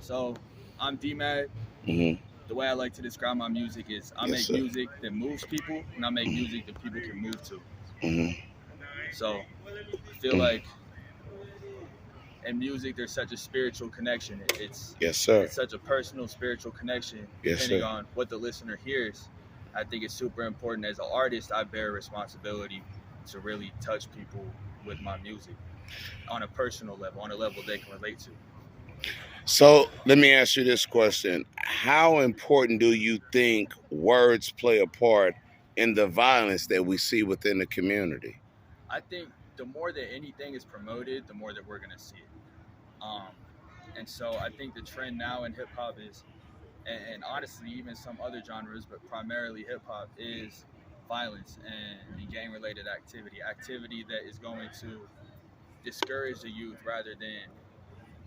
So I'm D-Mad. Mm-hmm. The way I like to describe my music is I Yes, make sir. music that moves people, and I make Mm-hmm. music that people can move to. Mm-hmm. So I feel Mm-hmm. like in music there's such a spiritual connection. Yes, sir. It's such a personal spiritual connection Yes, depending sir. on what the listener hears. I think it's super important as an artist. I bear a responsibility to really touch people with my music on a personal level, on a level they can relate to. So let me ask you this question. How important do you think words play a part in the violence that we see within the community? I think the more that anything is promoted, the more that we're gonna see it. Um, and so I think the trend now in hip hop is, and honestly, even some other genres, but primarily hip hop, is violence and gang related activity that is going to discourage the youth rather than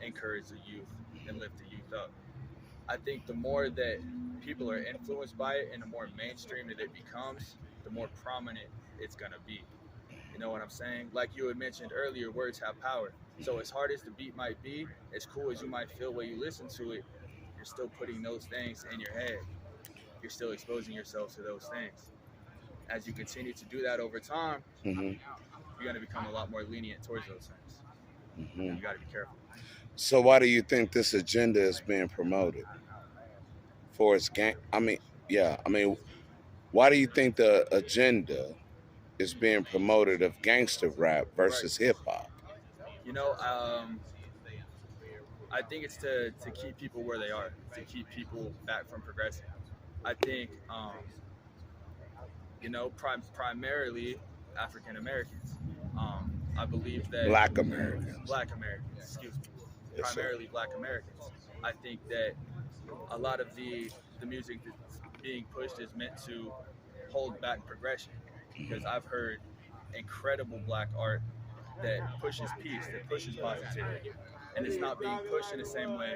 encourage the youth and lift the youth up. I think the more that people are influenced by it and the more mainstream that it becomes, the more prominent it's gonna be. You know what I'm saying? Like you had mentioned earlier, words have power. So as hard as the beat might be, as cool as you might feel when you listen to it, you're still putting those things in your head. You're still exposing yourself to those things. As you continue to do that over time, Mm-hmm. you're going to become a lot more lenient towards those things. Mm-hmm. You got to be careful. So why do you think this agenda is being promoted for its gang? Why do you think the agenda is being promoted of gangster rap Right. versus hip hop? You know, I think it's to keep people where they are, to keep people back from progressing. I think, primarily African Americans. I believe that Black Americans. Black Americans, excuse me, Yes, sir. primarily Black Americans. I think that a lot of the music that's being pushed is meant to hold back progression because I've heard incredible Black art that pushes peace, that pushes positivity, and it's not being pushed in the same way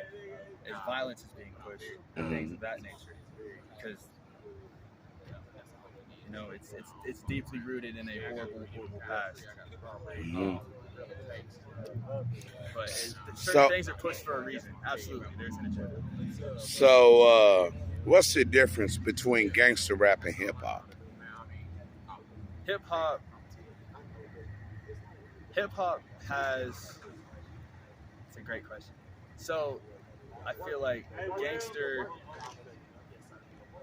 as violence is being pushed and things Mm-hmm. of that nature because it's deeply rooted in a horrible past. Mm-hmm. Um, but certain So, things are pushed for a reason. Absolutely, there's an agenda. what's the difference between gangster rap and hip hop? Hip hop, hip hop has. It's a great question. So I feel like gangster